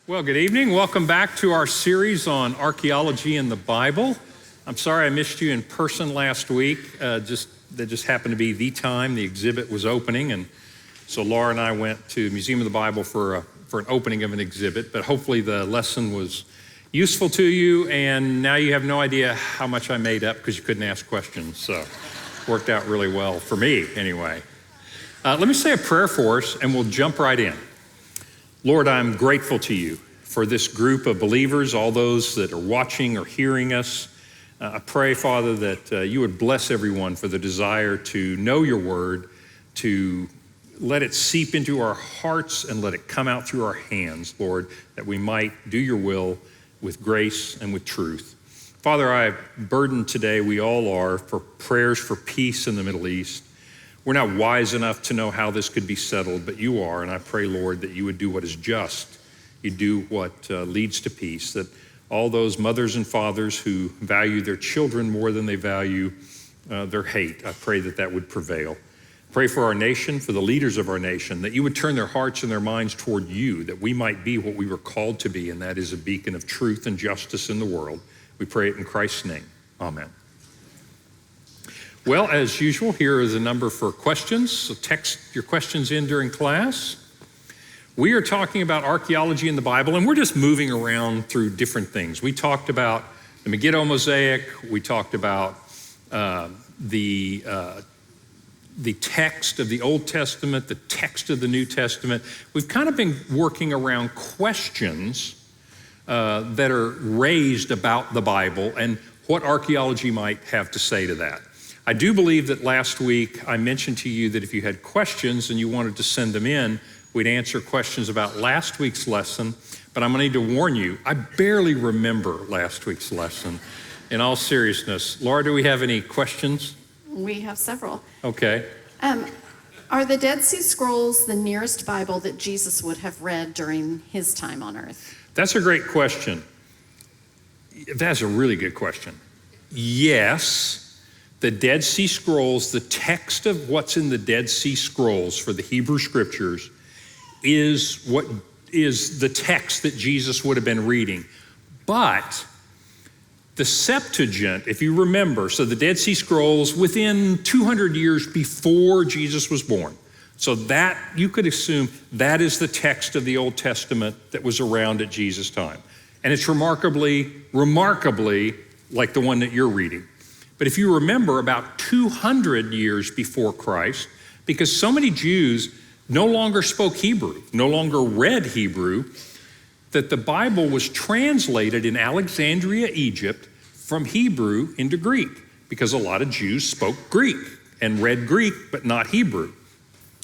Well, good evening. Welcome back to our series on archaeology in the Bible. I'm sorry I missed you in person last week. That just happened to be the time the exhibit was opening, and so Laura and I went to Museum of the Bible for an opening of an exhibit. But hopefully the lesson was useful to you, and now you have no idea how much I made up because you couldn't ask questions. So worked out really well for me, anyway. Let me say a prayer for us, and we'll jump right in. Lord, I'm grateful to you for this group of believers, all those that are watching or hearing us. I pray, Father, that you would bless everyone for the desire to know your word, to let it seep into our hearts and let it come out through our hands, Lord, that we might do your will with grace and with truth. Father, I have burdened today, we all are, for prayers for peace in the Middle East. We're not wise enough to know how this could be settled, but you are, and I pray, Lord, that you would do what is just. You do what leads to peace, that all those mothers and fathers who value their children more than they value their hate, I pray that that would prevail. Pray for our nation, for the leaders of our nation, that you would turn their hearts and their minds toward you, that we might be what we were called to be, and that is a beacon of truth and justice in the world. We pray it in Christ's name. Amen. Well, as usual, here is a number for questions. So text your questions in during class. We are talking about archaeology in the Bible, and we're just moving around through different things. We talked about the Megiddo mosaic. We talked about the text of the Old Testament, the text of the New Testament. We've kind of been working around questions that are raised about the Bible and what archaeology might have to say to that. I do believe that last week I mentioned to you that if you had questions and you wanted to send them in, we'd answer questions about last week's lesson, but I'm gonna need to warn you, I barely remember last week's lesson. In all seriousness, Laura, do we have any questions? We have several. Okay. Are the Dead Sea Scrolls the nearest Bible that Jesus would have read during his time on earth? That's a great question. That's a really good question. Yes. The Dead Sea Scrolls, the text of what's in the Dead Sea Scrolls for the Hebrew Scriptures is what is the text that Jesus would have been reading. But the Septuagint, if you remember, so the Dead Sea Scrolls within 200 years before Jesus was born. So that, you could assume that is the text of the Old Testament that was around at Jesus' time. And it's remarkably like the one that you're reading. But if you remember, about 200 years before Christ, because so many Jews no longer spoke Hebrew, no longer read Hebrew, that the Bible was translated in Alexandria, Egypt, from Hebrew into Greek, because a lot of Jews spoke Greek and read Greek, but not Hebrew.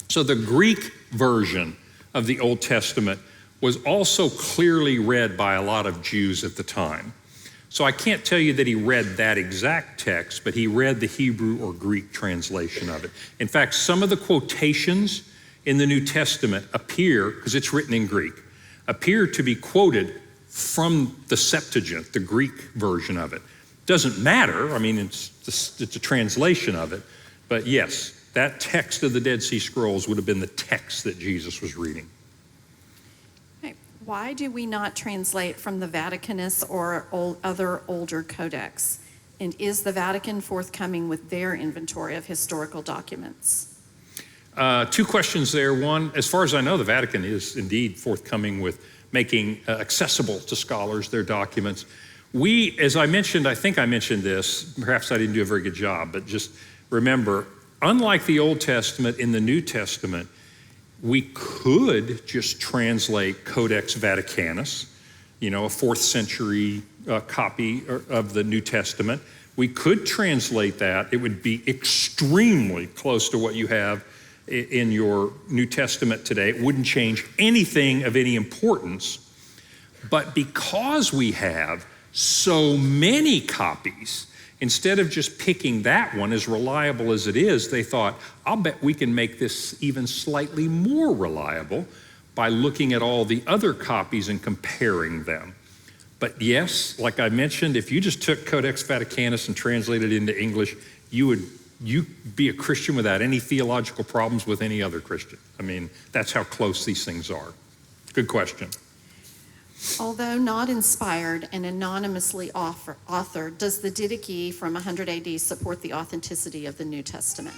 So the Greek version of the Old Testament was also clearly read by a lot of Jews at the time. So I can't tell you that he read that exact text, but he read the Hebrew or Greek translation of it. In fact, some of the quotations in the New Testament appear, because it's written in Greek, appear to be quoted from the Septuagint, the Greek version of it. Doesn't matter, I mean, it's a translation of it, but yes, that text of the Dead Sea Scrolls would have been the text that Jesus was reading. Why do we not translate from the Vaticans or other older codex? And is the Vatican forthcoming with their inventory of historical documents? Two questions there. One, as far as I know, the Vatican is indeed forthcoming with making accessible to scholars their documents. We, as I mentioned, I think I mentioned this, perhaps I didn't do a very good job, but just remember, unlike the Old Testament, in the New Testament, we could just translate Codex Vaticanus, a 4th century copy of the New Testament. We could translate that. It would be extremely close to what you have in your New Testament today. It wouldn't change anything of any importance. But because we have so many copies, instead of just picking that one, as reliable as it is, they thought, I'll bet we can make this even slightly more reliable by looking at all the other copies and comparing them. But yes, like I mentioned, if you just took Codex Vaticanus and translated it into English, you'd be a Christian without any theological problems with any other Christian. I mean, that's how close these things are. Good question. Although not inspired and anonymously authored, does the Didi from 100 AD support the authenticity of the New Testament?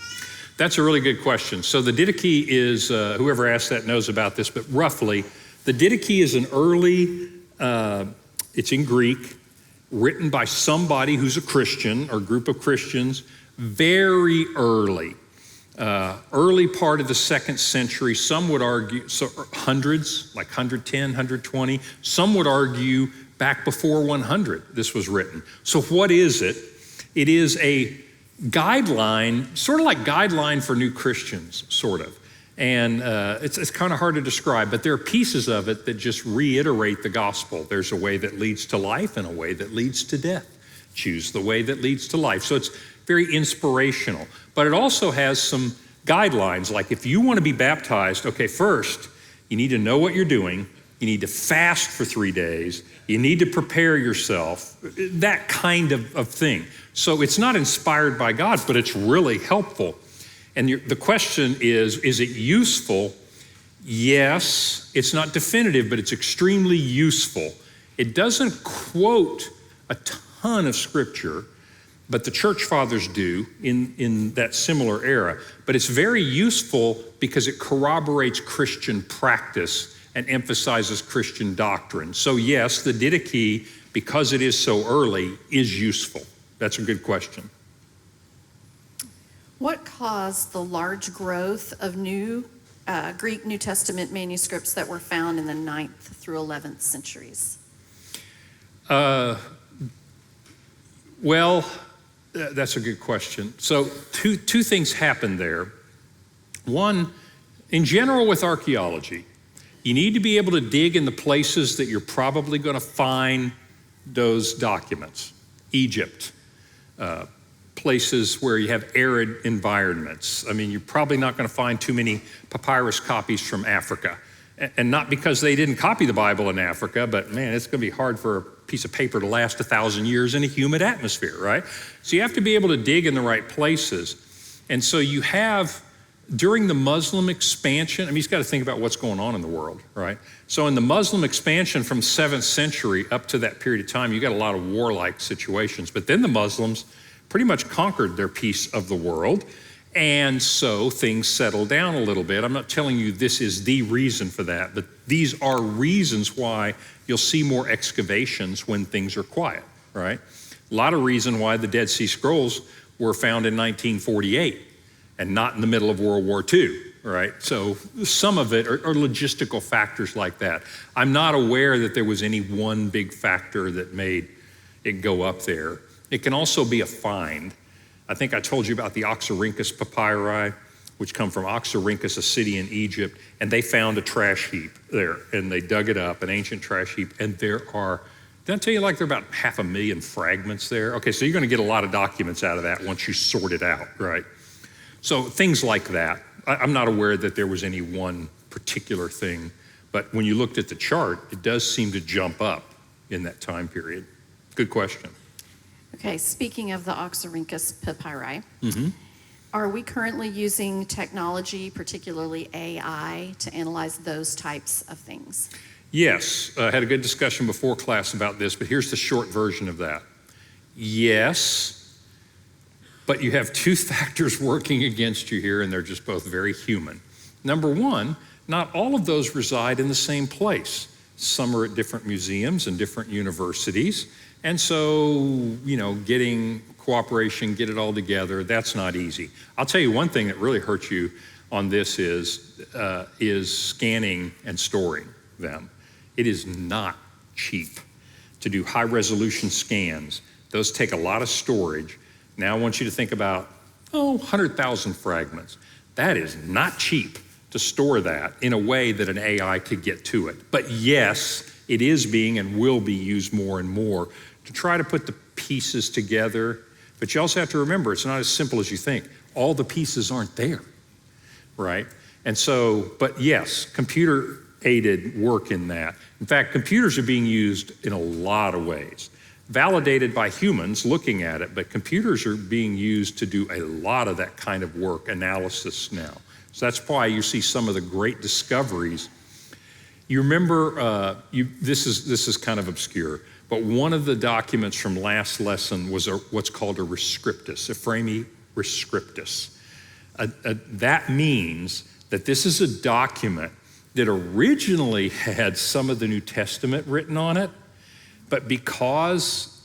That's a really good question. So the Didi is, whoever asked that knows about this, but roughly, the Didi is an early, it's in Greek, written by somebody who's a Christian or group of Christians, very early. Early part of the 2nd century, some would argue, so hundreds, like 110, 120, some would argue back before 100 this was written. So what is it? It is a guideline, sort of like guideline for new Christians, sort of. And it's kind of hard to describe, but there are pieces of it that just reiterate the gospel. There's a way that leads to life and a way that leads to death. Choose the way that leads to life. So it's very inspirational. But it also has some guidelines, like if you want to be baptized, okay, first, you need to know what you're doing. You need to fast for 3 days. You need to prepare yourself, that kind of thing. So it's not inspired by God, but it's really helpful. And the question is it useful? Yes, it's not definitive, but it's extremely useful. It doesn't quote a ton of scripture, but the church fathers do in that similar era. But it's very useful because it corroborates Christian practice and emphasizes Christian doctrine. So yes, the Didi, because it is so early, is useful. That's a good question. What caused the large growth of Greek New Testament manuscripts that were found in the 9th through 11th centuries? Well, that's a good question. So two things happened there. One, in general with archaeology, you need to be able to dig in the places that you're probably going to find those documents. Egypt, places where you have arid environments. I mean, you're probably not going to find too many papyrus copies from Africa. And not because they didn't copy the Bible in Africa, but man, it's going to be hard for a piece of paper to last 1,000 years in a humid atmosphere, right? So you have to be able to dig in the right places. And so you have, during the Muslim expansion, I mean, you've got to think about what's going on in the world, right? So in the Muslim expansion from 7th century up to that period of time, you got a lot of warlike situations. But then the Muslims pretty much conquered their piece of the world. And so things settle down a little bit. I'm not telling you this is the reason for that, but these are reasons why you'll see more excavations when things are quiet, right? A lot of reason why the Dead Sea Scrolls were found in 1948 and not in the middle of World War II, right? So some of it are logistical factors like that. I'm not aware that there was any one big factor that made it go up there. It can also be a find. I think I told you about the Oxyrhynchus papyri, which come from Oxyrhynchus, a city in Egypt, and they found a trash heap there, and they dug it up, an ancient trash heap, and there are, did I tell you like there are about 500,000 fragments there? Okay, so you're gonna get a lot of documents out of that once you sort it out, right? So things like that. I'm not aware that there was any one particular thing, but when you looked at the chart, it does seem to jump up in that time period. Good question. Okay, speaking of the Oxyrhynchus papyri, are we currently using technology, particularly AI, to analyze those types of things? Yes, I had a good discussion before class about this, but here's the short version of that. Yes, but you have two factors working against you here, and they're just both very human. Number one, not all of those reside in the same place. Some are at different museums and different universities. And so, you know, getting cooperation, get it all together, that's not easy. I'll tell you one thing that really hurts you on this is scanning and storing them. It is not cheap to do high resolution scans. Those take a lot of storage. Now I want you to think about, 100,000 fragments. That is not cheap to store that in a way that an AI could get to it. But yes, it is being and will be used more and more to try to put the pieces together. But you also have to remember, it's not as simple as you think. All the pieces aren't there, right? And so, but yes, computer-aided work in that. In fact, computers are being used in a lot of ways. Validated by humans looking at it, but computers are being used to do a lot of that kind of work, analysis now. So that's why you see some of the great discoveries You remember, this is kind of obscure, but one of the documents from last lesson was what's called a rescriptus, Ephraemi rescriptus. That means that this is a document that originally had some of the New Testament written on it, but because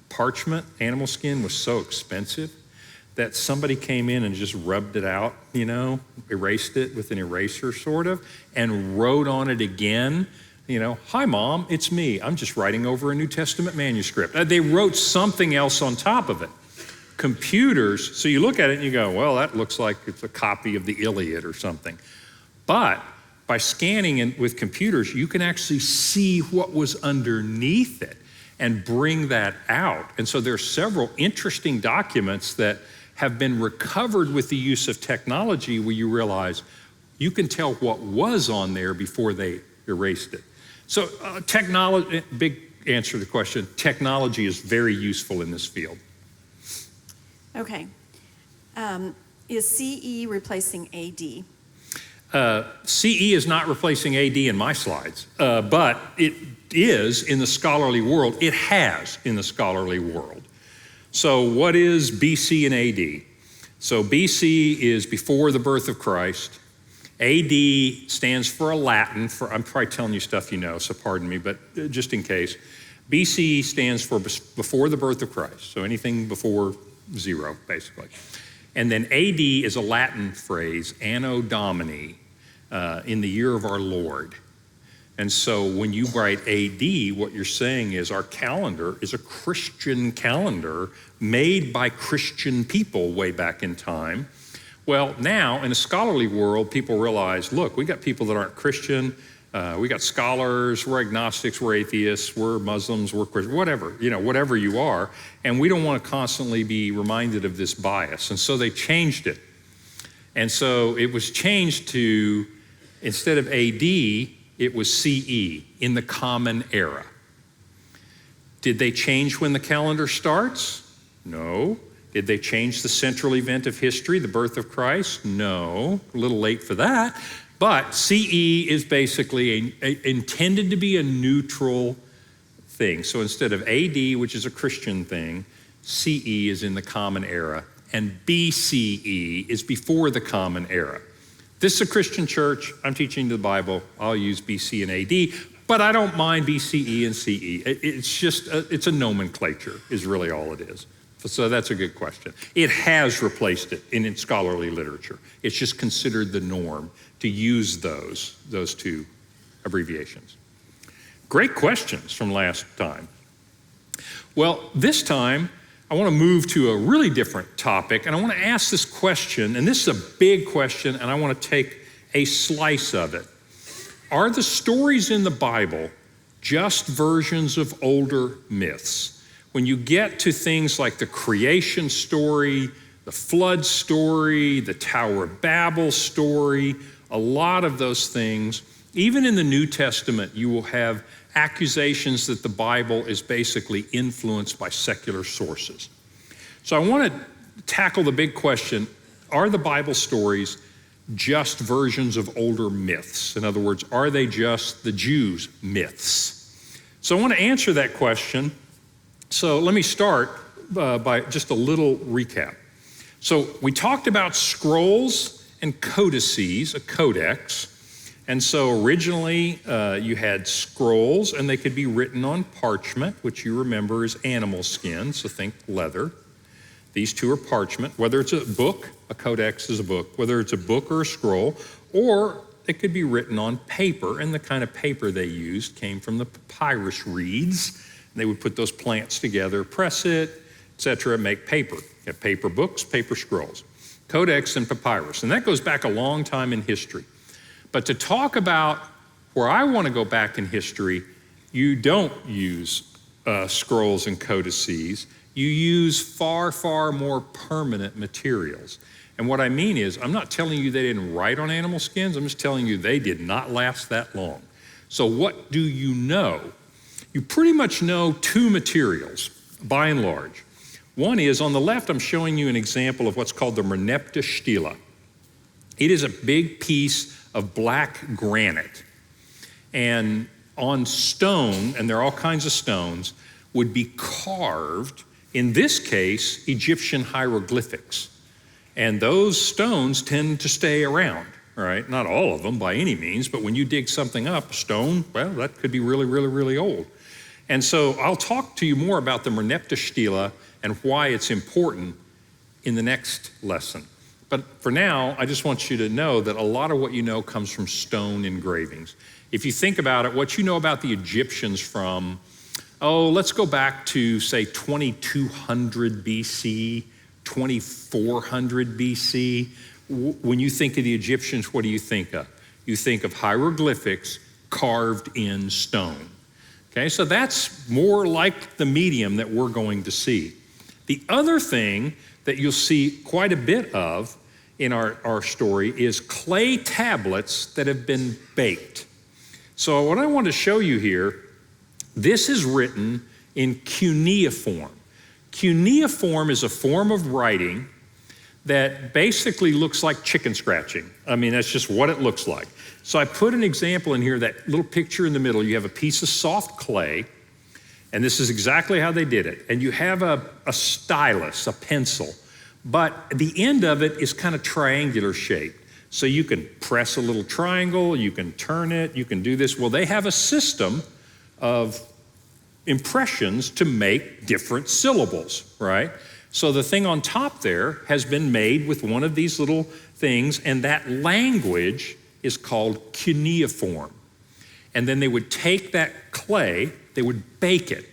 parchment, animal skin, was so expensive that somebody came in and just rubbed it out, erased it with an eraser sort of, and wrote on it again, hi Mom, it's me. I'm just writing over a New Testament manuscript. They wrote something else on top of it. Computers, so you look at it and you go, well, that looks like it's a copy of the Iliad or something. But by scanning with computers, you can actually see what was underneath it and bring that out. And so there are several interesting documents that have been recovered with the use of technology where you realize you can tell what was on there before they erased it. So technology, big answer to the question, technology is very useful in this field. Okay. Is CE replacing AD? CE is not replacing AD in my slides, but it is in the scholarly world. It has in the scholarly world. So what is BC and AD? So BC is before the birth of Christ. AD stands for a Latin, I'm probably telling you stuff you know, so pardon me, but just in case. BC stands for before the birth of Christ, so anything before 0, basically. And then AD is a Latin phrase, Anno Domini, in the year of our Lord. And so when you write AD, what you're saying is our calendar is a Christian calendar made by Christian people way back in time. Well, now in a scholarly world, people realize, look, we got people that aren't Christian, we got scholars, we're agnostics, we're atheists, we're Muslims, we're Christians, whatever you are, and we don't want to constantly be reminded of this bias. And so they changed it. And so it was changed to, instead of AD, it was CE, in the Common Era. Did they change when the calendar starts? No. Did they change the central event of history, the birth of Christ? No. A little late for that. But CE is basically intended to be a neutral thing. So instead of AD, which is a Christian thing, CE is in the Common Era, and BCE is before the Common Era. This is a Christian church. I'm teaching the Bible. I'll use BC and AD, but I don't mind BCE and CE. It's just, it's a nomenclature is really all it is. So that's a good question. It has replaced it in scholarly literature. It's just considered the norm to use those two abbreviations. Great questions from last time. Well, this time, I want to move to a really different topic, and I want to ask this question, and this is a big question, and I want to take a slice of it. Are the stories in the Bible just versions of older myths? When you get to things like the creation story, the flood story, the Tower of Babel story, a lot of those things, even in the New Testament, you will have accusations that the Bible is basically influenced by secular sources. So I want to tackle the big question, are the Bible stories just versions of older myths? In other words, are they just the Jews' myths? So I want to answer that question. So let me start by just a little recap. So we talked about scrolls and codices, a codex. And so originally you had scrolls, and they could be written on parchment, which you remember is animal skin, so think leather. These two are parchment. Whether it's a book, a codex is a book, whether it's a book or a scroll, or it could be written on paper, and the kind of paper they used came from the papyrus reeds. They would put those plants together, press it, etc., make paper. You have paper books, paper scrolls, codex and papyrus. And that goes back a long time in history. But to talk about where I want to go back in history, you don't use scrolls and codices. You use far, far more permanent materials. And what I mean is, I'm not telling you they didn't write on animal skins. I'm just telling you they did not last that long. So what do you know? You pretty much know two materials, by and large. One is, on the left, I'm showing you an example of what's called the Merneptah Stela. It is a big piece of black granite. and on stone, and there are all kinds of stones, would be carved, in this case, Egyptian hieroglyphics. And those stones tend to stay around, right? Not all of them by any means, but when you dig something up, stone, well, that could be really, really, really old. And so I'll talk to you more about the Merneptah and why it's important in the next lesson. But for now, I just want you to know that a lot of what you know comes from stone engravings. If you think about it, what you know about the Egyptians from, let's go back to, say, 2200 BC, 2400 BC. When you think of the Egyptians, what do you think of? You think of hieroglyphics carved in stone. Okay, so that's more like the medium that we're going to see. The other thing that you'll see quite a bit of in our story is clay tablets that have been baked. So what I want to show you here, this is written in cuneiform. Cuneiform is a form of writing that basically looks like chicken scratching. I mean, that's just what it looks like. So I put an example in here, that little picture in the middle. You have a piece of soft clay, and this is exactly how they did it. And you have a stylus, a pencil, but the end of it is kind of triangular shaped. So you can press a little triangle, you can turn it, you can do this. Well, they have a system of impressions to make different syllables, right? So the thing on top there has been made with one of these little things, and that language is called cuneiform. And then they would take that clay, they would bake it.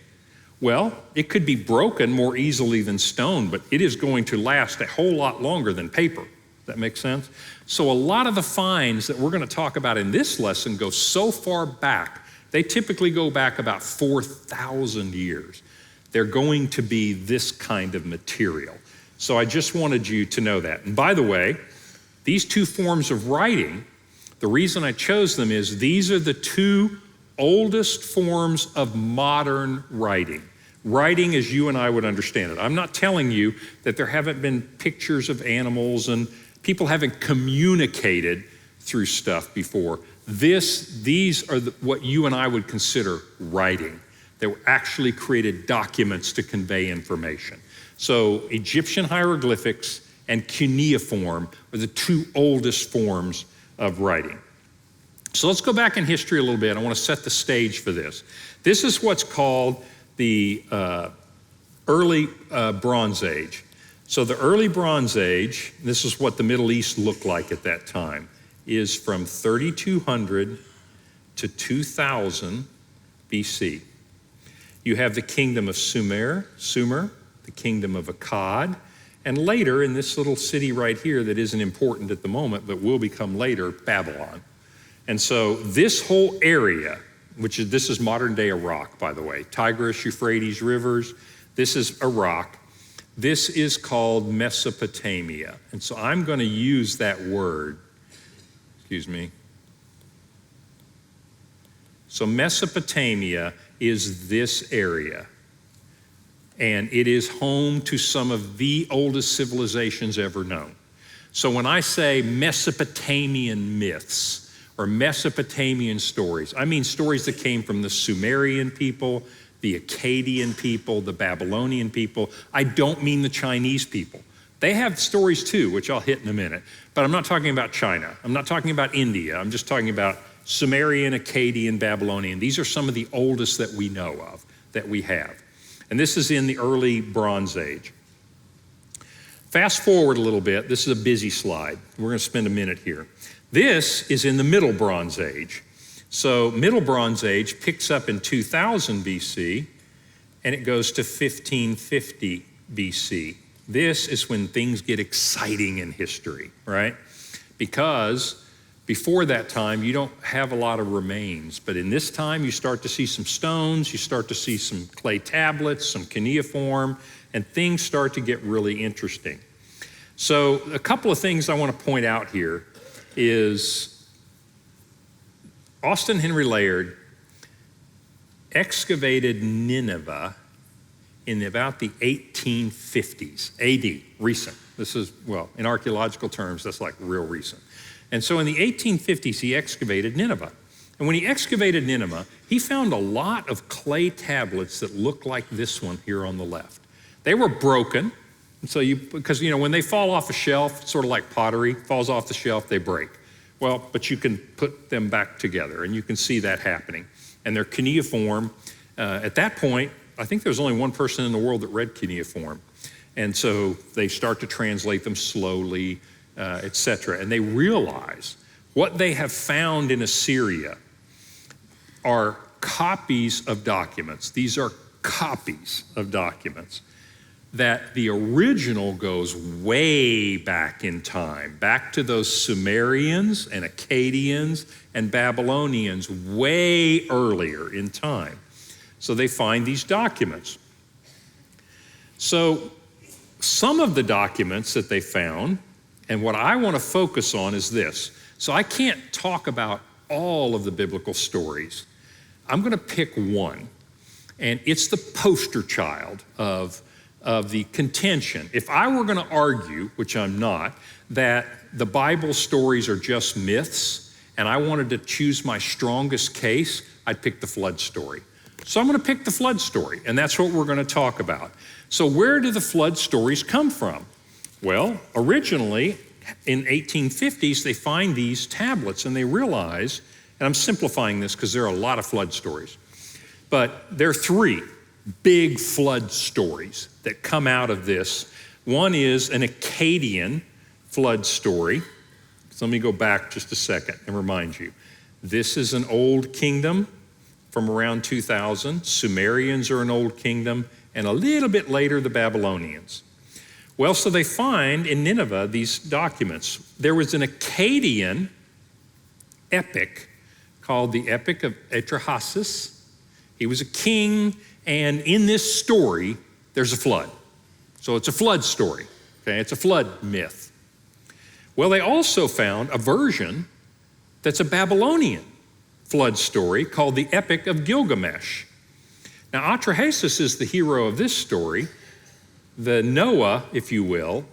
Well, it could be broken more easily than stone, but it is going to last a whole lot longer than paper. Does that make sense? So a lot of the finds that we're going to talk about in this lesson go so far back. They typically go back about 4,000 years. They're going to be this kind of material. So I just wanted you to know that. And by the way, these two forms of writing, the reason I chose them is these are the two oldest forms of modern writing. Writing as you and I would understand it. I'm not telling you that there haven't been pictures of animals and people haven't communicated through stuff before. These are what you and I would consider writing. They were actually created documents to convey information. So Egyptian hieroglyphics and cuneiform are the two oldest forms of writing. So let's go back in history a little bit. I want to set the stage for this. This is what's called the early Bronze Age. So the early Bronze Age, this is what the Middle East looked like at that time, is from 3200 to 2000 BC. You have the kingdom of Sumer, the kingdom of Akkad, and later in this little city right here that isn't important at the moment, but will become later, Babylon. And so this whole area, this is modern day Iraq, by the way, Tigris, Euphrates rivers, this is Iraq. This is called Mesopotamia. And so I'm going to use that word, So Mesopotamia is this area, and it is home to some of the oldest civilizations ever known. So when I say Mesopotamian myths or Mesopotamian stories, I mean stories that came from the Sumerian people, the Akkadian people, the Babylonian people. I don't mean the Chinese people. They have stories too, which I'll hit in a minute, but I'm not talking about China. I'm not talking about India. I'm just talking about Sumerian, Akkadian, Babylonian. These are some of the oldest that we know of, that we have. And this is in the early Bronze Age. Fast forward a little bit. This is a busy slide. We're going to spend a minute here. This is in the Middle Bronze Age. So Middle Bronze Age picks up in 2000 BC, and it goes to 1550 BC. This is when things get exciting in history, right? Because before that time, you don't have a lot of remains. But in this time, you start to see some stones, you start to see some clay tablets, some cuneiform, and things start to get really interesting. So a couple of things I want to point out here is Austin Henry Layard excavated Nineveh in about the 1850s, AD, recent. This is, well, in archaeological terms, that's like real recent. And so in the 1850s, he excavated Nineveh. And when he excavated Nineveh, he found a lot of clay tablets that looked like this one here on the left. They were broken, and so because when they fall off a shelf, it's sort of like pottery, falls off the shelf, they break. Well, but you can put them back together, and you can see that happening. And they're cuneiform. At that point, I think there was only one person in the world that read cuneiform. And so they start to translate them slowly, etc. And they realize what they have found in Assyria are copies of documents. These are copies of documents that the original goes way back in time, back to those Sumerians and Akkadians and Babylonians way earlier in time. So they find these documents. So some of the documents that they found, and what I want to focus on is this. So I can't talk about all of the biblical stories. I'm going to pick one, and it's the poster child of the contention. If I were going to argue, which I'm not, that the Bible stories are just myths, and I wanted to choose my strongest case, I'd pick the flood story. So I'm going to pick the flood story, and that's what we're going to talk about. So where do the flood stories come from? Well, originally, in 1850s, they find these tablets, and they realize, and I'm simplifying this because there are a lot of flood stories, but there are three big flood stories that come out of this. One is an Akkadian flood story. So let me go back just a second and remind you. This is an old kingdom from around 2000. Sumerians are an old kingdom, and a little bit later, the Babylonians. Well, so they find in Nineveh these documents. There was an Akkadian epic called the Epic of Gilgamesh. He was a king, and in this story, there's a flood. So it's a flood story, okay? It's a flood myth. Well, they also found a version that's a Babylonian flood story called the Epic of Gilgamesh. Now, Atrahasis is the hero of this story. The Noah, if you will,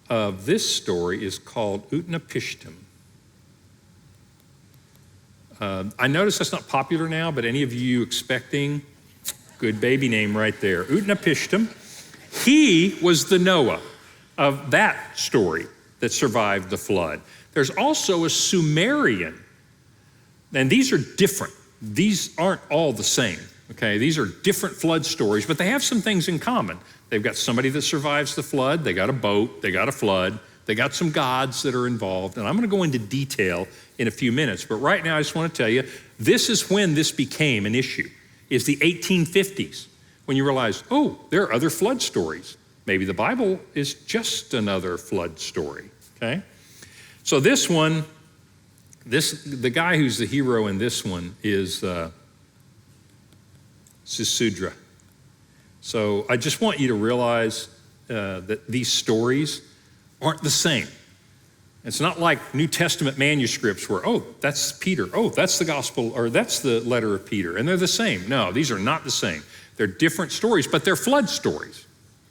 of this story is called Utnapishtim. I notice that's not popular now, but any of you expecting? Good baby name right there. Utnapishtim. He was the Noah of that story that survived the flood. There's also a Sumerian, and these are different. These aren't all the same, okay? These are different flood stories, but they have some things in common. They've got somebody that survives the flood, they got a boat, they got a flood, they got some gods that are involved, and I'm going to go into detail in a few minutes, but right now I just want to tell you, this is when this became an issue, is the 1850s, when you realize, oh, there are other flood stories. Maybe the Bible is just another flood story, okay? So this one, the guy who's the hero in this one is Sisudra. So I just want you to realize that these stories aren't the same. It's not like New Testament manuscripts where, oh, that's Peter, oh, that's the gospel, or that's the letter of Peter, and they're the same. No, these are not the same. They're different stories, but they're flood stories,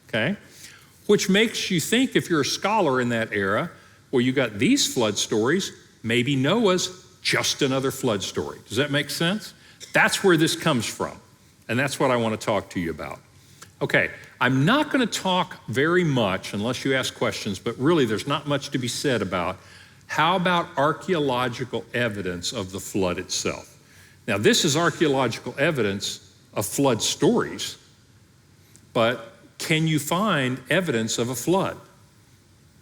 okay? Which makes you think, if you're a scholar in that era, well, you got these flood stories, maybe Noah's just another flood story. Does that make sense? That's where this comes from, and that's what I want to talk to you about. Okay, I'm not going to talk very much unless you ask questions, but really there's not much to be said about how about archaeological evidence of the flood itself. Now, this is archaeological evidence of flood stories, but can you find evidence of a flood?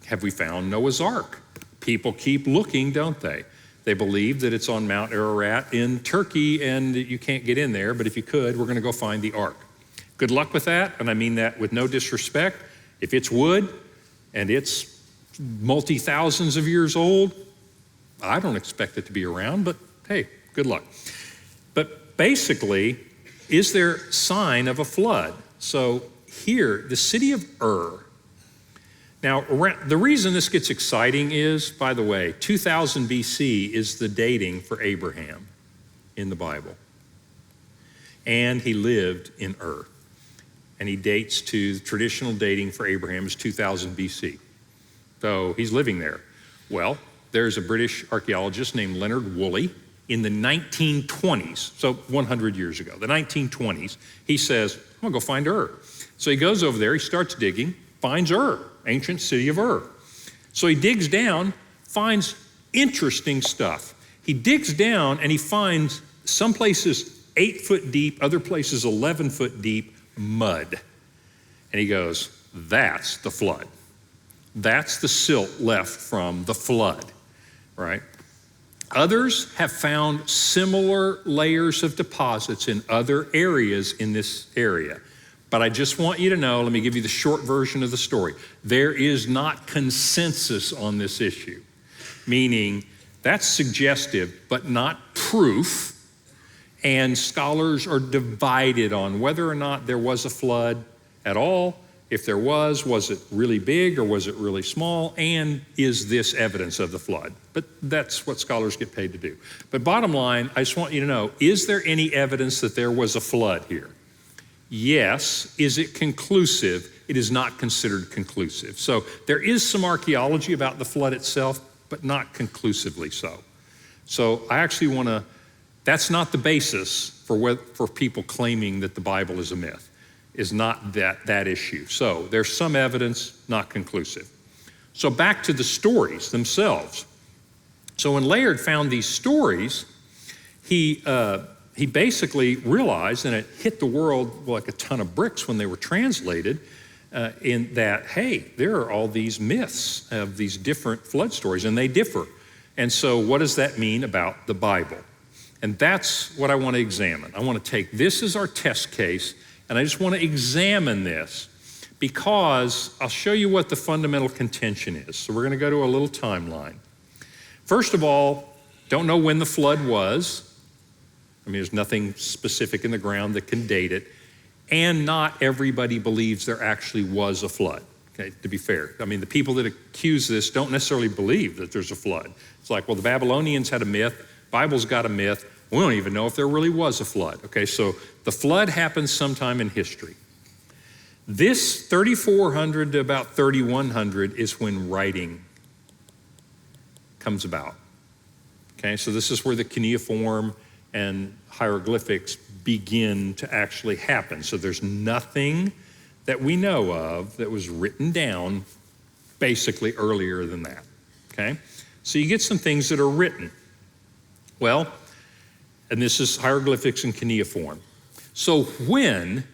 Have we found Noah's Ark? People keep looking, don't they? They believe that it's on Mount Ararat in Turkey and you can't get in there, but if you could, we're going to go find the Ark. Good luck with that, and I mean that with no disrespect. If it's wood and it's multi-thousands of years old, I don't expect it to be around, but hey, good luck. But basically, is there sign of a flood? So here, the city of Ur. Now, the reason this gets exciting is, by the way, 2000 BC is the dating for Abraham in the Bible. And he lived in Ur. And he dates to the traditional dating for Abraham is 2000 BC. So he's living there. Well, there's a British archaeologist named Leonard Woolley in the 1920s, so 100 years ago, the 1920s, he says, I'm gonna go find Ur. So he goes over there, he starts digging, finds Ur, ancient city of Ur. So he digs down, finds interesting stuff. He digs down and he finds some places 8 foot deep, other places 11 foot deep mud. And he goes, that's the flood. That's the silt left from the flood, right? Others have found similar layers of deposits in other areas in this area. But I just want you to know, let me give you the short version of the story. There is not consensus on this issue, meaning that's suggestive, but not proof. And scholars are divided on whether or not there was a flood at all. If there was it really big or was it really small? And is this evidence of the flood? But that's what scholars get paid to do. But bottom line, I just want you to know, is there any evidence that there was a flood here? Yes. Is it conclusive? It is not considered conclusive. So there is some archaeology about the flood itself, but not conclusively so. So I actually want to, that's not the basis for people claiming that the Bible is a myth, is not that issue. So there's some evidence, not conclusive. So back to the stories themselves. So when Layard found these stories, he basically realized, and it hit the world like a ton of bricks when they were translated, in that, hey, there are all these myths of these different flood stories, and they differ. And so what does that mean about the Bible? And that's what I want to examine. I want to take this as our test case, and I just want to examine this because I'll show you what the fundamental contention is. So we're going to go to a little timeline. First of all, don't know when the flood was. I mean, there's nothing specific in the ground that can date it. And not everybody believes there actually was a flood, okay, to be fair. I mean, the people that accuse this don't necessarily believe that there's a flood. It's like, well, the Babylonians had a myth, Bible's got a myth, we don't even know if there really was a flood, okay? So the flood happened sometime in history. This 3400 to about 3100 is when writing comes about, okay? So this is where the cuneiform and hieroglyphics begin to actually happen. So there's nothing that we know of that was written down basically earlier than that, okay? So you get some things that are written. Well, and this is hieroglyphics and cuneiform. So when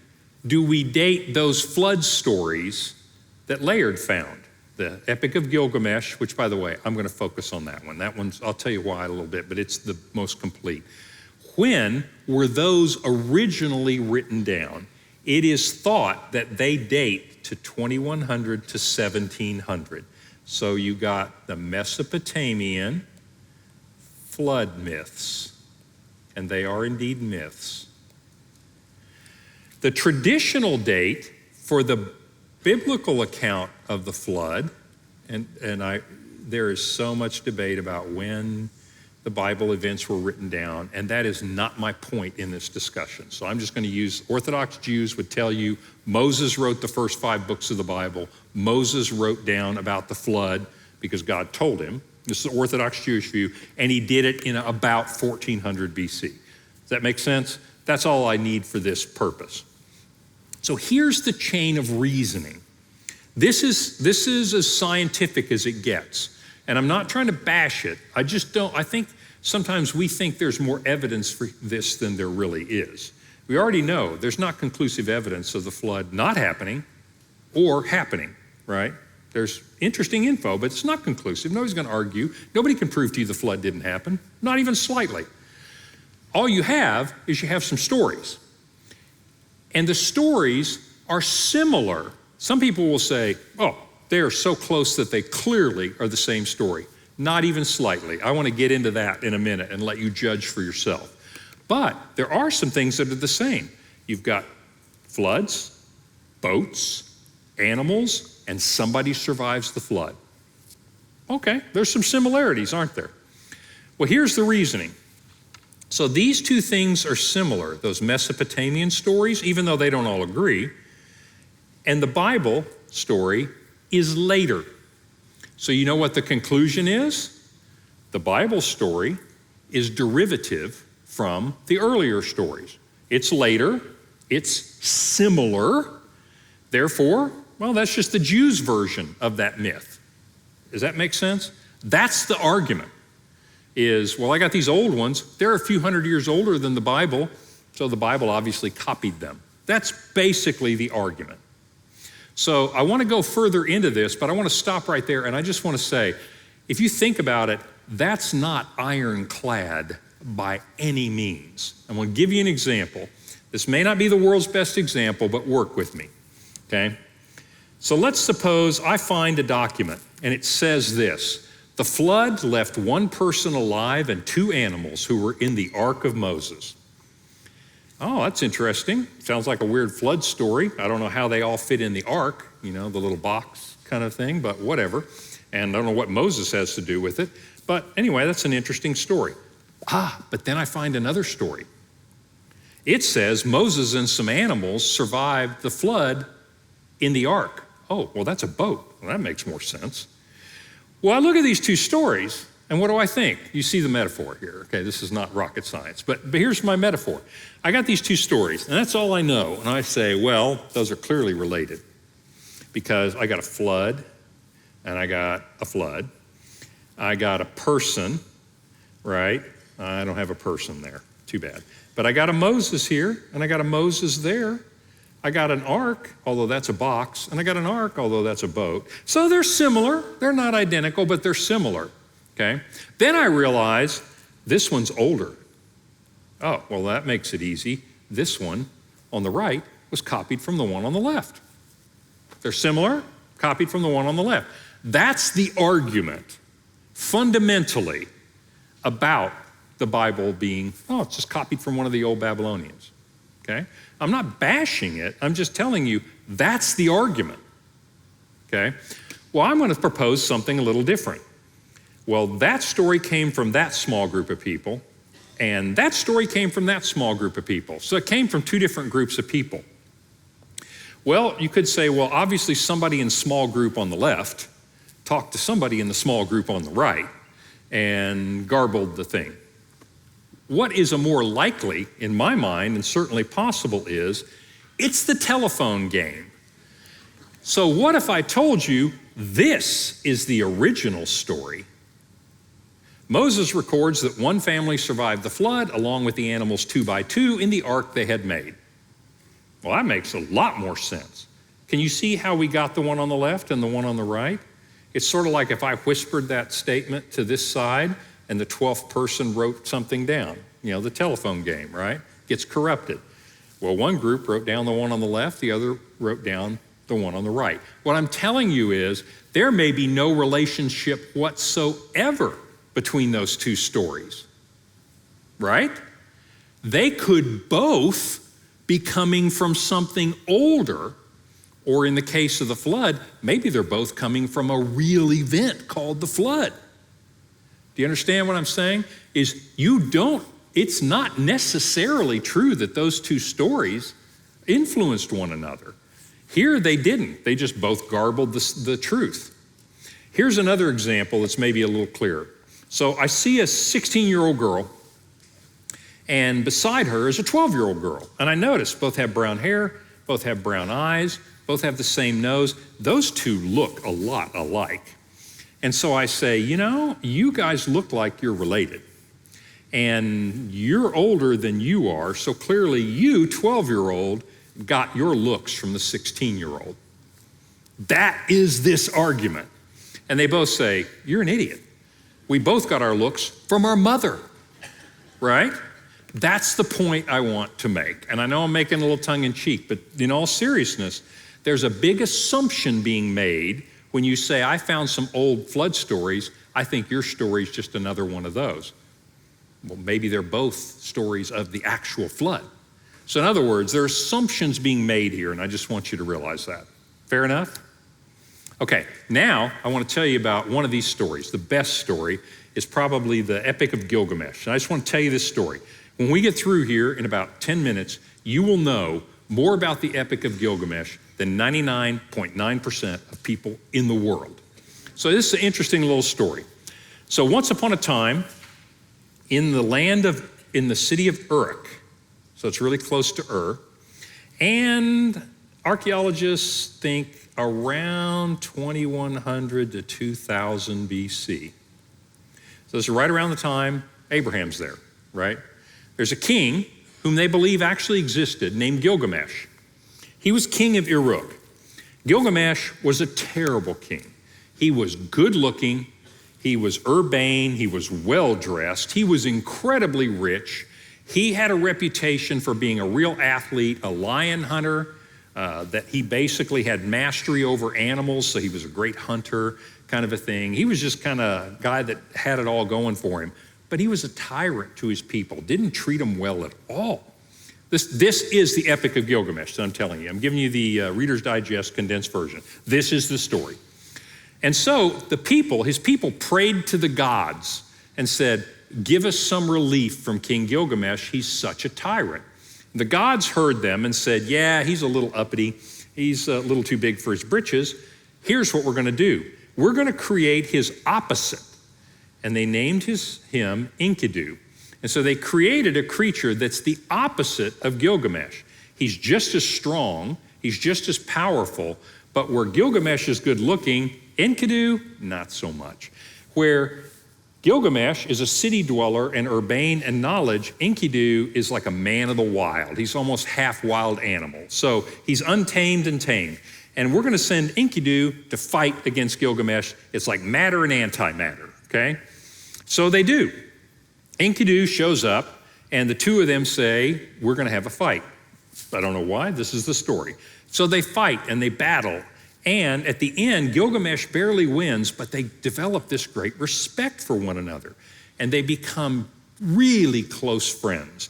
do we date those flood stories that Layard found? The Epic of Gilgamesh, which by the way, I'm going to focus on that one. That one's, I'll tell you why in a little bit, but it's the most complete. When were those originally written down? It is thought that they date to 2100 to 1700. So you got the Mesopotamian flood myths, and they are indeed myths. The traditional date for the biblical account of the flood, and there is so much debate about when the Bible events were written down, and that is not my point in this discussion. So I'm just going to use, Orthodox Jews would tell you Moses wrote the first 5 books of the Bible. Moses wrote down about the flood because God told him. This is the Orthodox Jewish view, and he did it in about 1400 BC. Does that make sense? That's all I need for this purpose. So here's the chain of reasoning. This is as scientific as it gets. And I'm not trying to bash it. I think sometimes we think there's more evidence for this than there really is. We already know there's not conclusive evidence of the flood not happening or happening, right? There's interesting info, but it's not conclusive. Nobody's going to argue. Nobody can prove to you the flood didn't happen, not even slightly. All you have is you have some stories. And the stories are similar. Some people will say, oh, they are so close that they clearly are the same story. Not even slightly. I want to get into that in a minute and let you judge for yourself. But there are some things that are the same. You've got floods, boats, animals, and somebody survives the flood. Okay, there's some similarities, aren't there? Well, here's the reasoning. So these two things are similar, those Mesopotamian stories, even though they don't all agree, and the Bible story is later. So you know what the conclusion is? The Bible story is derivative from the earlier stories. It's later, it's similar, therefore, well, that's just the Jews' version of that myth. Does that make sense? That's the argument, is, well, I got these old ones. They're a few hundred years older than the Bible, so the Bible obviously copied them. That's basically the argument. So I want to go further into this, but I want to stop right there, and I just want to say, if you think about it, that's not ironclad by any means. I'm going to give you an example. This may not be the world's best example, but work with me, okay? So let's suppose I find a document, and it says this: the flood left one person alive and two animals who were in the ark of Moses. Oh, that's interesting. Sounds like a weird flood story. I don't know how they all fit in the ark, the little box kind of thing, but whatever. And I don't know what Moses has to do with it. But anyway, that's an interesting story. But then I find another story. It says Moses and some animals survived the flood in the ark. Oh, well, that's a boat. Well, that makes more sense. Well, I look at these two stories, and what do I think? You see the metaphor here. Okay, this is not rocket science, but here's my metaphor. I got these two stories, and that's all I know. And I say, well, those are clearly related, because I got a flood, and I got a flood. I got a person, right? I don't have a person there. Too bad. But I got a Moses here, and I got a Moses there. I got an ark, although that's a box, and I got an ark, although that's a boat. So they're similar. They're not identical, but they're similar, okay? Then I realize this one's older. Oh, well, that makes it easy. This one on the right was copied from the one on the left. They're similar, copied from the one on the left. That's the argument, fundamentally, about the Bible being, it's just copied from one of the old Babylonians, okay? I'm not bashing it. I'm just telling you that's the argument, okay? Well, I'm going to propose something a little different. Well, that story came from that small group of people, and that story came from that small group of people. So it came from two different groups of people. Well, you could say, well, obviously somebody in small group on the left talked to somebody in the small group on the right and garbled the thing. What is a more likely, in my mind, and certainly possible, is it's the telephone game. So what if I told you this is the original story? Moses records that one family survived the flood along with the animals 2 by 2 in the ark they had made. Well, that makes a lot more sense. Can you see how we got the one on the left and the one on the right? It's sort of like if I whispered that statement to this side and the 12th person wrote something down. The telephone game, right? Gets corrupted. Well, one group wrote down the one on the left, the other wrote down the one on the right. What I'm telling you is there may be no relationship whatsoever between those two stories, right? They could both be coming from something older, or in the case of the flood, maybe they're both coming from a real event called the flood. Do you understand what I'm saying? It's not necessarily true that those two stories influenced one another. Here they didn't. They just both garbled the truth. Here's another example that's maybe a little clearer. So I see a 16-year-old girl, and beside her is a 12-year-old girl. And I notice both have brown hair, both have brown eyes, both have the same nose. Those two look a lot alike. And so I say, you guys look like you're related. And you're older than you are, so clearly you, 12-year-old, got your looks from the 16-year-old. That is this argument. And they both say, you're an idiot. We both got our looks from our mother, right? That's the point I want to make. And I know I'm making a little tongue-in-cheek, but in all seriousness, there's a big assumption being made when you say, I found some old flood stories. I think your story is just another one of those. Well, maybe they're both stories of the actual flood. So in other words, there are assumptions being made here, and I just want you to realize that. Fair enough? Okay, now I want to tell you about one of these stories. The best story is probably the Epic of Gilgamesh. And I just want to tell you this story. When we get through here in about 10 minutes, you will know more about the Epic of Gilgamesh than 99.9% of people in the world. So this is an interesting little story. So once upon a time, in the city of Uruk. So it's really close to Ur. And archaeologists think around 2100 to 2000 BC. So this is right around the time Abraham's there, right? There's a king whom they believe actually existed named Gilgamesh. He was king of Uruk. Gilgamesh was a terrible king. He was good looking, he was urbane, he was well dressed, he was incredibly rich. He had a reputation for being a real athlete, a lion hunter, that he basically had mastery over animals, so he was a great hunter, kind of a thing. He was just kind of a guy that had it all going for him. But he was a tyrant to his people, didn't treat them well at all. This is the Epic of Gilgamesh, so I'm telling you. I'm giving you the Reader's Digest condensed version. This is the story. And so his people prayed to the gods and said, give us some relief from King Gilgamesh. He's such a tyrant. The gods heard them and said, yeah, he's a little uppity. He's a little too big for his britches. Here's what we're going to do. We're going to create his opposite. And they named him Enkidu. And so they created a creature that's the opposite of Gilgamesh. He's just as strong, he's just as powerful, but where Gilgamesh is good looking, Enkidu, not so much. Where Gilgamesh is a city dweller and urbane and knowledge, Enkidu is like a man of the wild. He's almost half wild animal. So he's untamed and tamed. And we're going to send Enkidu to fight against Gilgamesh. It's like matter and antimatter, okay? So they do. Enkidu shows up, and the two of them say, we're going to have a fight. I don't know why. This is the story. So they fight, and they battle. And at the end, Gilgamesh barely wins, but they develop this great respect for one another. And they become really close friends,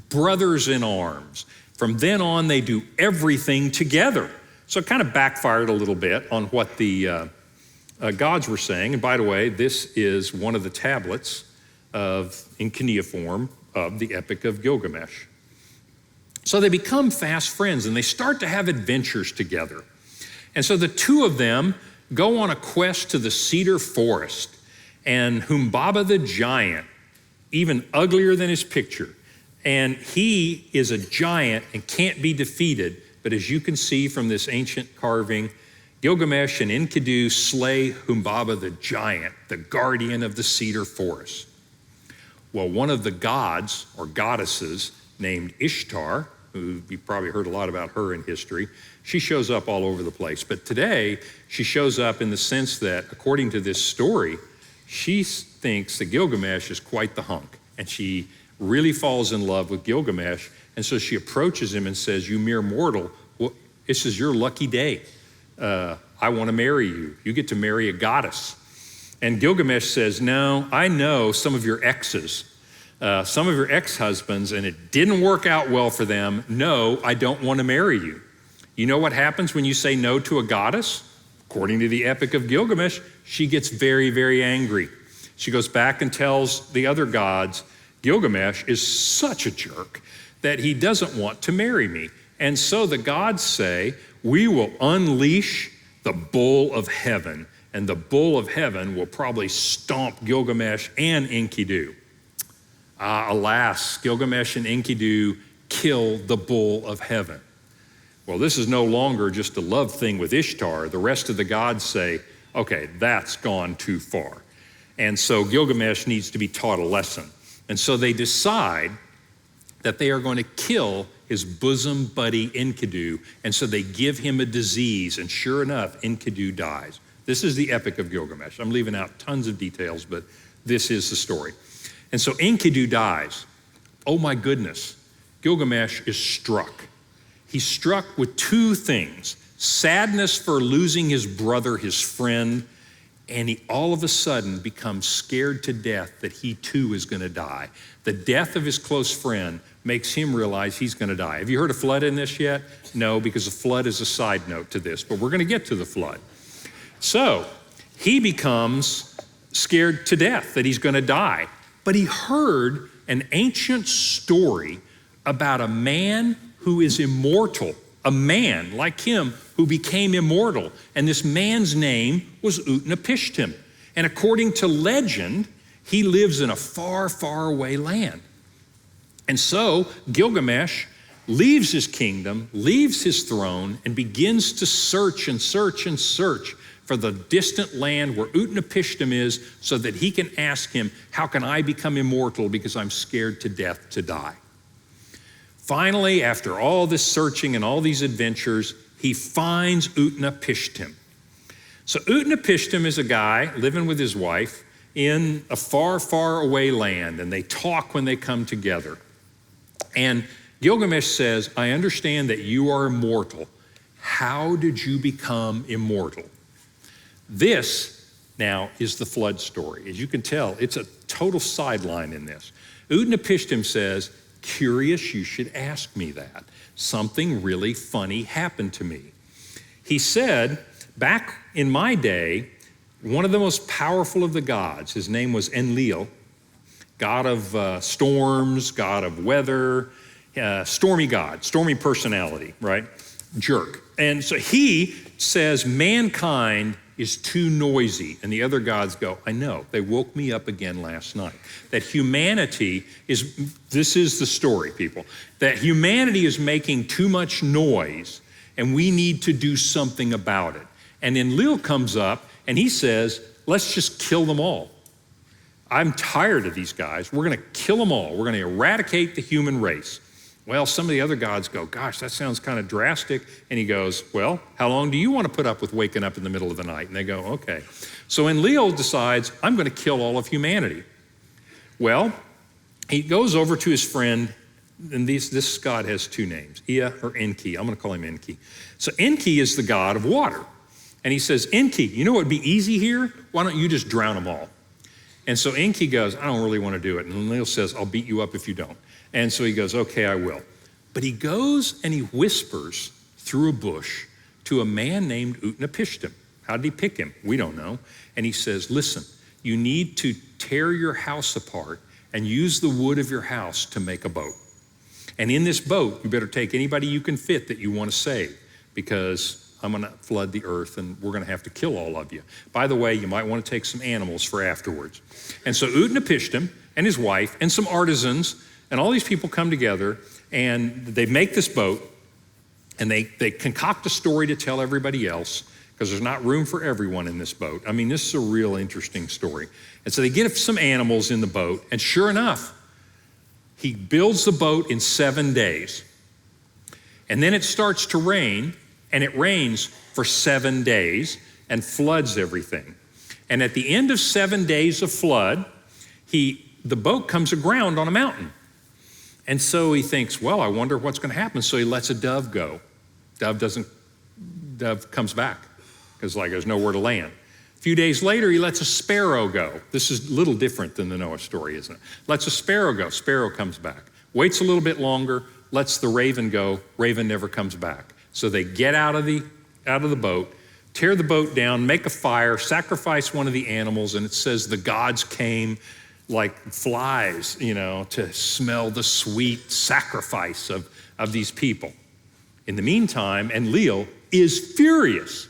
brothers in arms. From then on, they do everything together. So it kind of backfired a little bit on what the gods were saying. And by the way, this is one of the tablets in cuneiform of the Epic of Gilgamesh. So they become fast friends, and they start to have adventures together. And so the two of them go on a quest to the cedar forest, and Humbaba the giant, even uglier than his picture, and he is a giant and can't be defeated, but as you can see from this ancient carving, Gilgamesh and Enkidu slay Humbaba the giant, the guardian of the cedar forest. Well, one of the gods or goddesses named Ishtar, who you probably heard a lot about her in history, she shows up all over the place. But today, she shows up in the sense that, according to this story, she thinks that Gilgamesh is quite the hunk. And she really falls in love with Gilgamesh. And so she approaches him and says, you mere mortal, well, this is your lucky day. I want to marry you. You get to marry a goddess. And Gilgamesh says, no, I know some of your exes, some of your ex-husbands, and it didn't work out well for them. No, I don't want to marry you. You know what happens when you say no to a goddess? According to the Epic of Gilgamesh, she gets very, very angry. She goes back and tells the other gods, Gilgamesh is such a jerk that he doesn't want to marry me. And so the gods say, we will unleash the bull of heaven, and the bull of heaven will probably stomp Gilgamesh and Enkidu. Alas, Gilgamesh and Enkidu kill the bull of heaven. Well, this is no longer just a love thing with Ishtar. The rest of the gods say, okay, that's gone too far. And so Gilgamesh needs to be taught a lesson. And so they decide that they are going to kill his bosom buddy Enkidu, and so they give him a disease, and sure enough, Enkidu dies. This is the Epic of Gilgamesh. I'm leaving out tons of details, but this is the story. And so Enkidu dies. Oh my goodness, Gilgamesh is struck. He's struck with two things: sadness for losing his brother, his friend, and he all of a sudden becomes scared to death that he too is going to die. The death of his close friend makes him realize he's going to die. Have you heard of flood in this yet? No, because the flood is a side note to this, but we're going to get to the flood. So he becomes scared to death that he's going to die, but he heard an ancient story about a man who is immortal, a man like him who became immortal. And this man's name was Utnapishtim. And according to legend, He lives in a far, far away land. And so Gilgamesh leaves his kingdom, leaves his throne, and begins to search and search and search for the distant land where Utnapishtim is so that he can ask him, how can I become immortal because I'm scared to death to die? Finally, after all this searching and all these adventures, he finds Utnapishtim. So Utnapishtim is a guy living with his wife in a far, far away land, and they talk when they come together. And Gilgamesh says, I understand that you are immortal. How did you become immortal? This now is the flood story. As you can tell, it's a total sideline in this. Utnapishtim says, curious, you should ask me that. Something really funny happened to me. He said, back in my day, one of the most powerful of the gods, his name was Enlil, god of storms, god of weather, stormy god, stormy personality, right? Jerk. And so he says mankind is too noisy. And the other gods go, I know, they woke me up again last night. That humanity is, this is the story, people, that humanity is making too much noise and we need to do something about it. And Enlil comes up and he says, let's just kill them all. I'm tired of these guys. We're gonna kill them all. We're gonna eradicate the human race. Well, some of the other gods go, gosh, that sounds kind of drastic. And he goes, well, how long do you want to put up with waking up in the middle of the night? And they go, okay. So Enlil decides, I'm going to kill all of humanity. Well, he goes over to his friend, and this god has two names, Ea or Enki. I'm going to call him Enki. So Enki is the god of water. And he says, Enki, you know what would be easy here? Why don't you just drown them all? And so Enki goes, I don't really want to do it. And Enlil says, I'll beat you up if you don't. And so he goes, okay, I will. But he goes and he whispers through a bush to a man named Utnapishtim. How did he pick him? We don't know. And he says, listen, you need to tear your house apart and use the wood of your house to make a boat. And in this boat, you better take anybody you can fit that you want to save, because I'm going to flood the earth and we're going to have to kill all of you. By the way, you might want to take some animals for afterwards. And so Utnapishtim and his wife and some artisans and all these people come together and they make this boat and they concoct a story to tell everybody else, because there's not room for everyone in this boat. I mean, this is a real interesting story. And so they get some animals in the boat, and sure enough, he builds the boat in 7 days. And then it starts to rain, and it rains for 7 days and floods everything. And at the end of 7 days of flood, the boat comes aground on a mountain. And so he thinks, well, I wonder what's going to happen. So he lets a dove go. Dove comes back because there's nowhere to land. A few days later, he lets a sparrow go. This is a little different than the Noah story, isn't it? Lets a sparrow go. Sparrow comes back. Waits a little bit longer, lets the raven go. Raven never comes back. So they get out of the boat, tear the boat down, make a fire, sacrifice one of the animals, and it says the gods came like flies, to smell the sweet sacrifice of these people. In the meantime, Enlil is furious.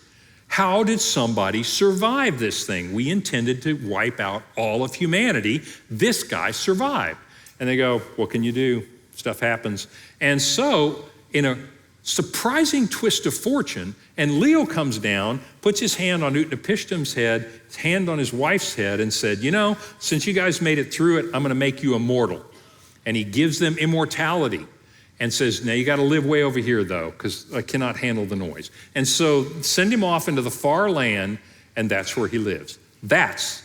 How did somebody survive this thing? We intended to wipe out all of humanity. This guy survived. And they go, what can you do? Stuff happens. And so, in a surprising twist of fortune, Enlil comes down, puts his hand on Utnapishtim's head, his hand on his wife's head, and said, since you guys made it through it, I'm going to make you immortal. And he gives them immortality and says, now you got to live way over here, though, because I cannot handle the noise. And so send him off into the far land, and that's where he lives. That's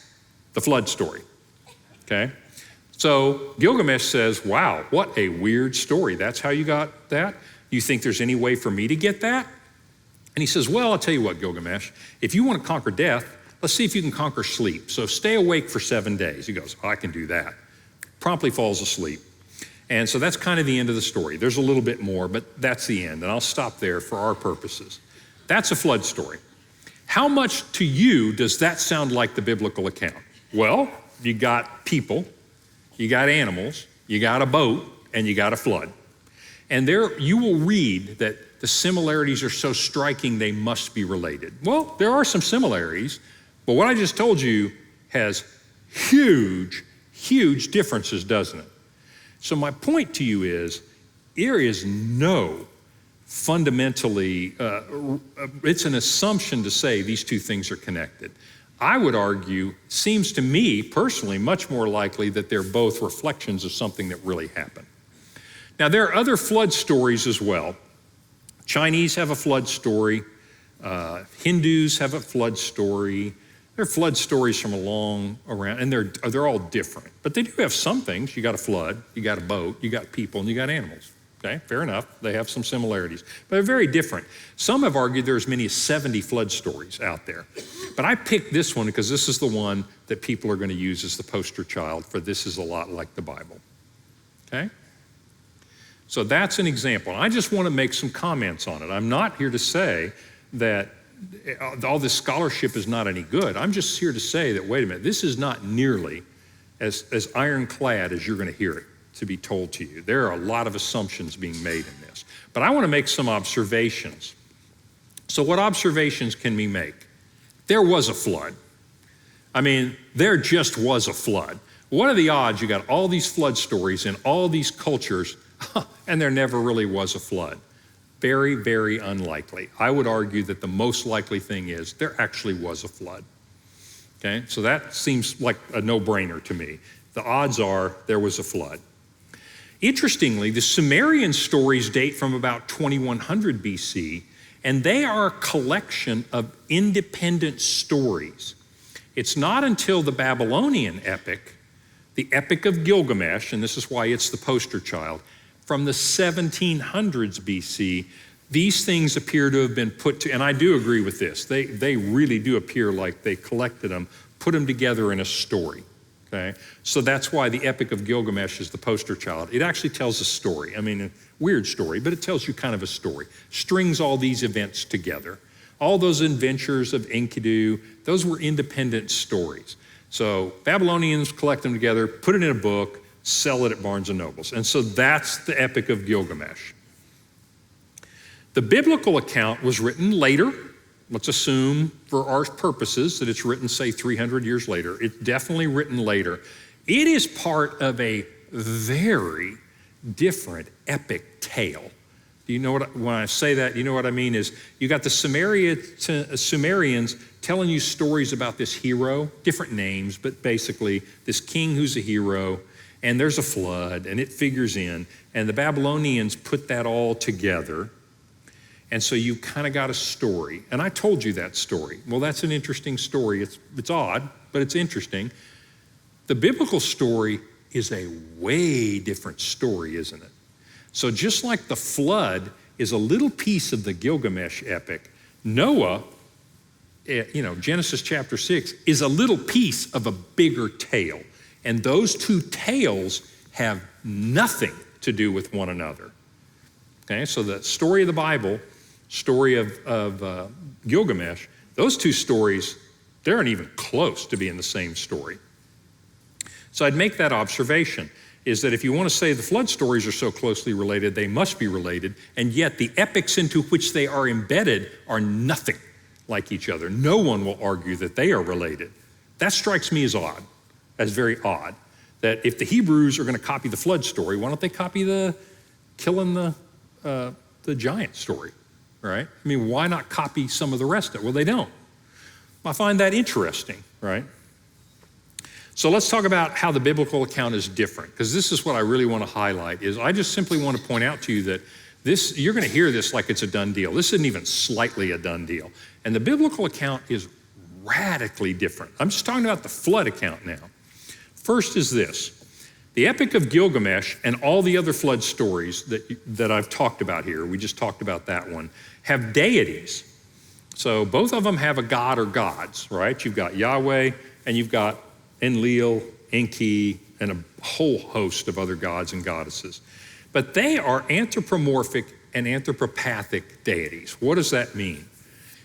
the flood story, okay? So Gilgamesh says, wow, what a weird story. That's how you got that? You think there's any way for me to get that? And he says, well, I'll tell you what, Gilgamesh, if you want to conquer death, let's see if you can conquer sleep. So stay awake for 7 days. He goes, I can do that. Promptly falls asleep. And so that's kind of the end of the story. There's a little bit more, but that's the end. And I'll stop there for our purposes. That's a flood story. How much to you does that sound like the biblical account? Well, you got people, you got animals, you got a boat, and you got a flood. And there you will read that the similarities are so striking they must be related. Well, there are some similarities, but what I just told you has huge, huge differences, doesn't it? So my point to you is, there is no fundamentally, it's an assumption to say these two things are connected. I would argue, seems to me personally much more likely that they're both reflections of something that really happened. Now, there are other flood stories as well. Chinese have a flood story. Hindus have a flood story. There are flood stories from along around, and they're all different. But they do have some things. You got a flood, you got a boat, you got people, and you got animals. Okay, fair enough. They have some similarities, but they're very different. Some have argued there are as many as 70 flood stories out there. But I picked this one because this is the one that people are going to use as the poster child for this is a lot like the Bible. Okay? So that's an example. I just want to make some comments on it. I'm not here to say that all this scholarship is not any good. I'm just here to say that, wait a minute, this is not nearly as ironclad as you're going to hear it to be told to you. There are a lot of assumptions being made in this. But I want to make some observations. So what observations can we make? There was a flood. I mean, there just was a flood. What are the odds you got all these flood stories in all these cultures, and there never really was a flood? Very, very unlikely. I would argue that the most likely thing is there actually was a flood. Okay, so that seems like a no-brainer to me. The odds are there was a flood. Interestingly, the Sumerian stories date from about 2100 BC, and they are a collection of independent stories. It's not until the Babylonian epic, the Epic of Gilgamesh, and this is why it's the poster child, from the 1700s BC, these things appear to have been put to, and I do agree with this, they really do appear like they collected them, put them together in a story. Okay? So that's why the Epic of Gilgamesh is the poster child. It actually tells a story. I mean, a weird story, but it tells you kind of a story. Strings all these events together. All those adventures of Enkidu, those were independent stories. So Babylonians collect them together, put it in a book, sell it at Barnes & Nobles. And so that's the Epic of Gilgamesh. The biblical account was written later. Let's assume for our purposes that it's written, say, 300 years later. It's definitely written later. It is part of a very different epic tale. Do you know what, when I say that, you know what I mean is you got the Sumerians telling you stories about this hero, different names, but basically this king who's a hero, and there's a flood, and it figures in, and the Babylonians put that all together. And so you kind of got a story. And I told you that story. Well, that's an interesting story. It's odd, but it's interesting. The biblical story is a way different story, isn't it? So just like the flood is a little piece of the Gilgamesh epic, Noah, Genesis chapter 6, is a little piece of a bigger tale. And those two tales have nothing to do with one another. Okay, so the story of the Bible, story of Gilgamesh, those two stories, they aren't even close to being the same story. So I'd make that observation, is that if you want to say the flood stories are so closely related, they must be related, and yet the epics into which they are embedded are nothing like each other. No one will argue that they are related. That strikes me as odd, as very odd, that if the Hebrews are going to copy the flood story, why don't they copy the killing the giant story, right? I mean, why not copy some of the rest of it? Well, they don't. I find that interesting, right? So let's talk about how the biblical account is different, because this is what I really want to highlight, is I just simply want to point out to you that this, you're going to hear this like it's a done deal. This isn't even slightly a done deal. And the biblical account is radically different. I'm just talking about the flood account now. First is this. The Epic of Gilgamesh and all the other flood stories that I've talked about here, we just talked about that one, have deities. So both of them have a god or gods, right? You've got Yahweh and you've got Enlil, Enki, and a whole host of other gods and goddesses. But they are anthropomorphic and anthropopathic deities. What does that mean?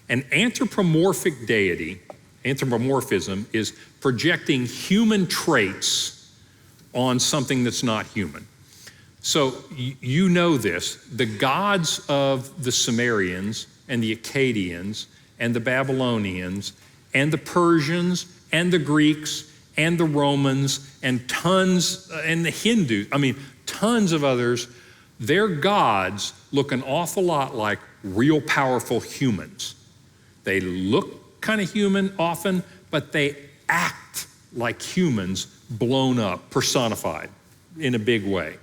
An anthropomorphic deity, anthropomorphism, is projecting human traits on something that's not human. So you know this, the gods of the Sumerians and the Akkadians and the Babylonians and the Persians and the Greeks and the Romans and tons, and the Hindus, tons of others, their gods look an awful lot like real powerful humans. They look kind of human often, but they act like humans, blown up, personified in a big way.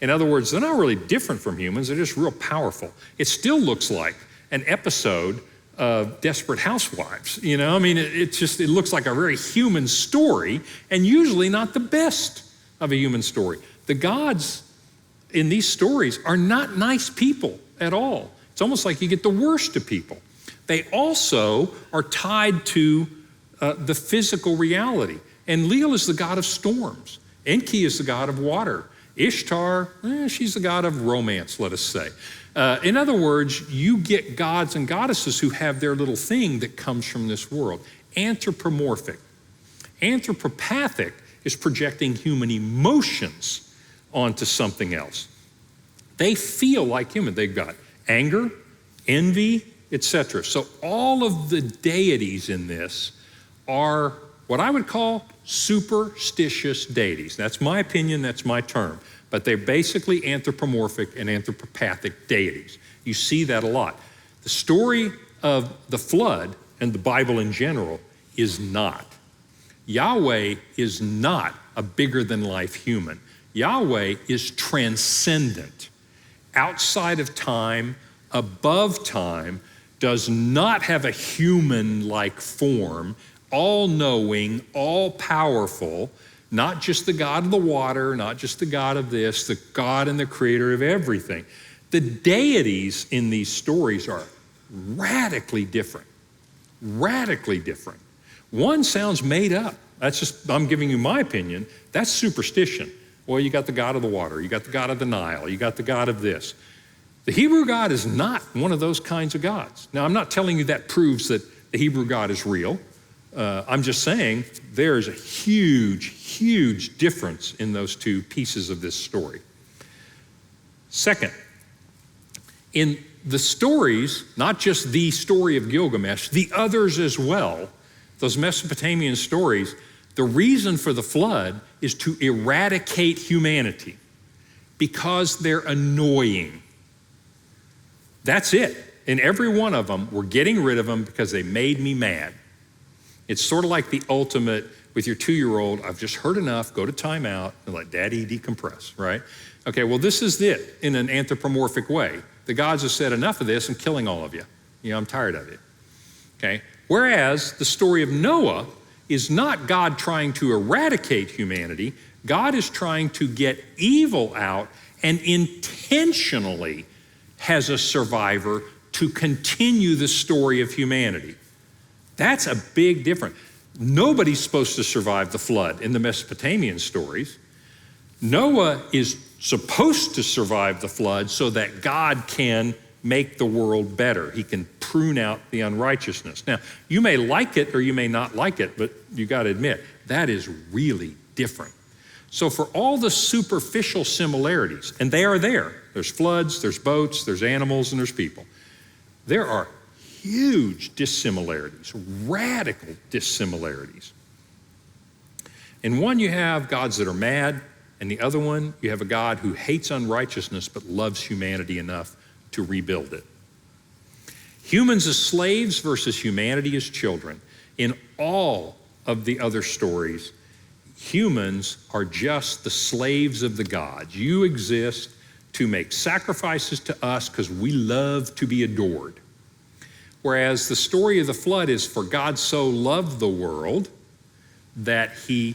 In other words, they're not really different from humans, they're just real powerful. It still looks like an episode of Desperate Housewives, it looks like a very human story, and usually not the best of a human story. The gods in these stories are not nice people at all. It's almost like you get the worst of people. They also are tied to the physical reality. Enlil is the god of storms. Enki is the god of water. Ishtar, she's the god of romance, let us say. In other words, you get gods and goddesses who have their little thing that comes from this world. Anthropomorphic. Anthropopathic is projecting human emotions onto something else. They feel like human. They've got anger, envy, etc. So all of the deities in this are what I would call superstitious deities. That's my opinion, that's my term. But they're basically anthropomorphic and anthropopathic deities. You see that a lot. The story of the flood and the Bible in general is not. Yahweh is not a bigger-than-life human. Yahweh is transcendent, outside of time, above time, does not have a human-like form, all-knowing, all-powerful, not just the God of the water, not just the God of this, the God and the creator of everything. The deities in these stories are radically different, radically different. One sounds made up. I'm giving you my opinion. That's superstition. Well, you got the God of the water, you got the God of the Nile, you got the God of this. The Hebrew God is not one of those kinds of gods. Now, I'm not telling you that proves that the Hebrew God is real. I'm just saying there is a huge, huge difference in those two pieces of this story. Second, in the stories, not just the story of Gilgamesh, the others as well, those Mesopotamian stories, the reason for the flood is to eradicate humanity because they're annoying. That's it. In every one of them, we're getting rid of them because they made me mad. It's sort of like the ultimate with your 2-year-old, I've just heard enough, go to timeout and let daddy decompress, right? Okay, well, this is it in an anthropomorphic way. The gods have said enough of this, I'm killing all of you. I'm tired of it. Okay? Whereas the story of Noah is not God trying to eradicate humanity. God is trying to get evil out and intentionally has a survivor to continue the story of humanity. That's a big difference. Nobody's supposed to survive the flood in the Mesopotamian stories. Noah is supposed to survive the flood so that God can make the world better. He can prune out the unrighteousness. Now, you may like it or you may not like it, but you got to admit, that is really different. So for all the superficial similarities, and they are there's floods, there's boats, there's animals, and there's people. There are huge dissimilarities, radical dissimilarities. In one, you have gods that are mad, and the other one, you have a God who hates unrighteousness but loves humanity enough to rebuild it. Humans as slaves versus humanity as children. In all of the other stories, humans are just the slaves of the gods. You exist to make sacrifices to us because we love to be adored. Whereas the story of the flood is for God so loved the world that he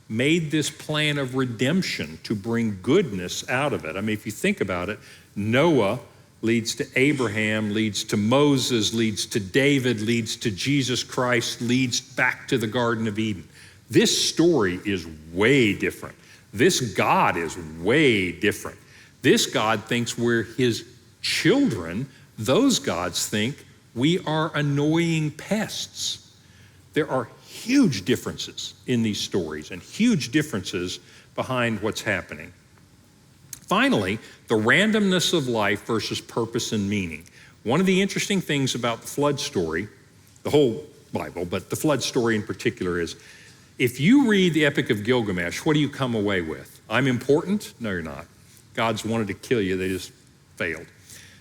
made this plan of redemption to bring goodness out of it. I mean, if you think about it, Noah leads to Abraham, leads to Moses, leads to David, leads to Jesus Christ, leads back to the Garden of Eden. This story is way different. This God is way different. This God thinks we're his children. Those gods think we are annoying pests. There are huge differences in these stories and huge differences behind what's happening. Finally, the randomness of life versus purpose and meaning. One of the interesting things about the flood story, the whole Bible, but the flood story in particular is If you read the Epic of Gilgamesh, what do you come away with? I'm important? No, you're not. God's wanted to kill you, they just failed.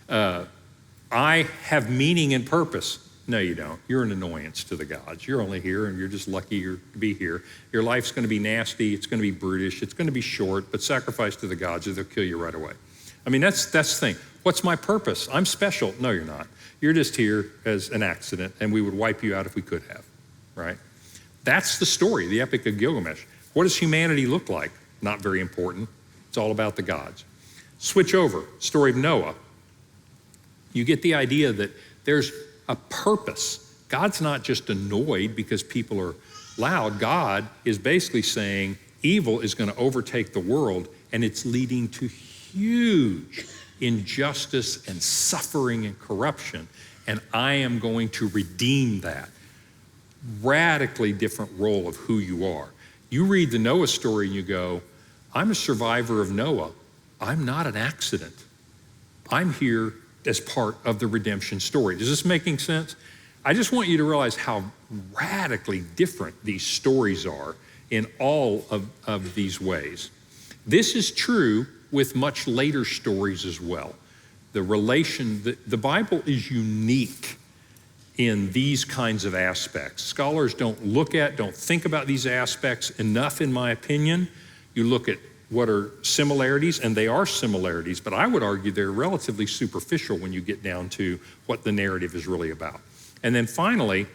I have meaning and purpose. No, you don't. You're an annoyance to the gods. You're only here and you're just lucky to be here. Your life's going to be nasty, it's going to be brutish, it's going to be short, but sacrifice to the gods or they'll kill you right away. I mean, that's the thing. What's my purpose? I'm special. No, you're not. You're just here as an accident and we would wipe you out if we could have, right? That's the story, the Epic of Gilgamesh. What does humanity look like? Not very important. It's all about the gods. Switch over, story of Noah. You get the idea that there's a purpose. God's not just annoyed because people are loud. God is basically saying evil is going to overtake the world and it's leading to huge injustice and suffering and corruption. And I am going to redeem that. Radically different role of who you are. You read the Noah story and you go, I'm a survivor of Noah. I'm not an accident. I'm here as part of the redemption story. Is this making sense? I just want you to realize how radically different these stories are in all of these ways. This is true with much later stories as well. The Bible is unique in these kinds of aspects. Scholars don't think about these aspects enough, in my opinion. You look at what are similarities, and they are similarities, but I would argue they're relatively superficial when you get down to what the narrative is really about. And then finally,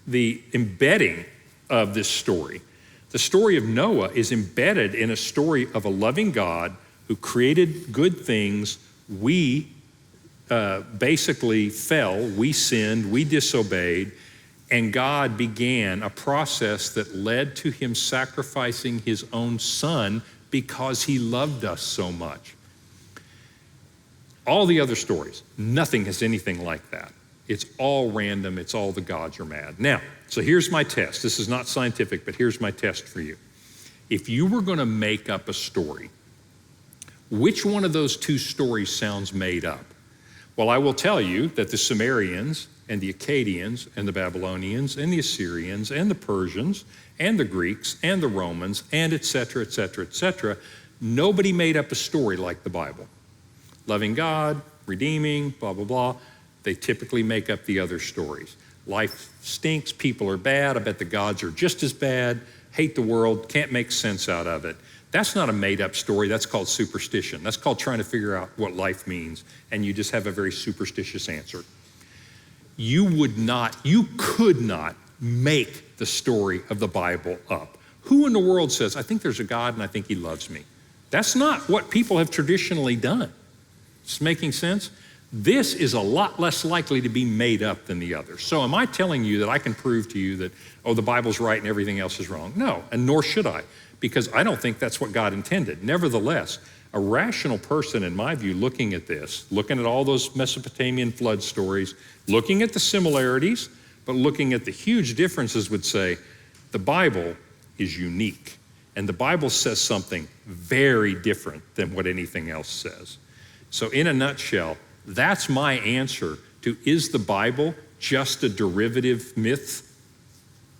the embedding of this story. The story of Noah is embedded in a story of a loving God who created good things. We basically fell, we sinned, we disobeyed, and God began a process that led to him sacrificing his own son because he loved us so much. All the other stories, nothing has anything like that. It's all random, it's all the gods are mad. Now, so here's my test. This is not scientific, but here's my test for you. If you were going to make up a story, which one of those two stories sounds made up? Well, I will tell you that the Sumerians and the Akkadians and the Babylonians and the Assyrians and the Persians and the Greeks and the Romans and et cetera, nobody made up a story like the Bible. Loving God, redeeming, blah, blah, blah. They typically make up the other stories. Life stinks, people are bad, I bet the gods are just as bad, hate the world, can't make sense out of it. That's not a made-up story, that's called superstition. That's called trying to figure out what life means, and you just have a very superstitious answer. You could not make the story of the Bible up. Who in the world says, I think there's a God and I think he loves me? That's not what people have traditionally done. It's making sense? This is a lot less likely to be made up than the others. So am I telling you that I can prove to you that, the Bible's right and everything else is wrong? No, and nor should I, because I don't think that's what God intended. Nevertheless, a rational person, in my view, looking at this, looking at all those Mesopotamian flood stories, looking at the similarities, but looking at the huge differences, would say the Bible is unique. And the Bible says something very different than what anything else says. So in a nutshell, that's my answer to, is the Bible just a derivative myth?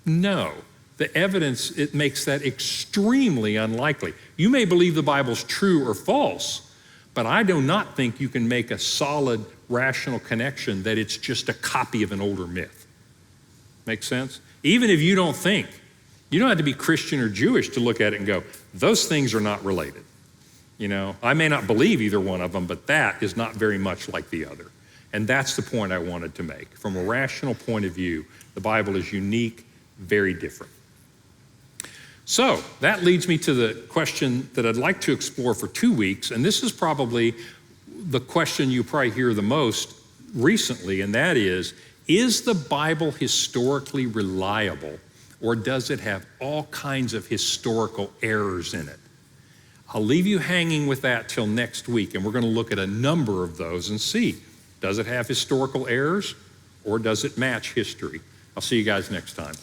No. The evidence, it makes that extremely unlikely. You may believe the Bible's true or false, but I do not think you can make a solid, rational connection that it's just a copy of an older myth. Make sense? Even if you don't think, you don't have to be Christian or Jewish to look at it and go, those things are not related. I may not believe either one of them, but that is not very much like the other. And that's the point I wanted to make. From a rational point of view, the Bible is unique, very different. So that leads me to the question that I'd like to explore for 2 weeks, and this is probably the question you probably hear the most recently, and that is the Bible historically reliable, or does it have all kinds of historical errors in it? I'll leave you hanging with that till next week, and we're going to look at a number of those and see, does it have historical errors, or does it match history? I'll see you guys next time.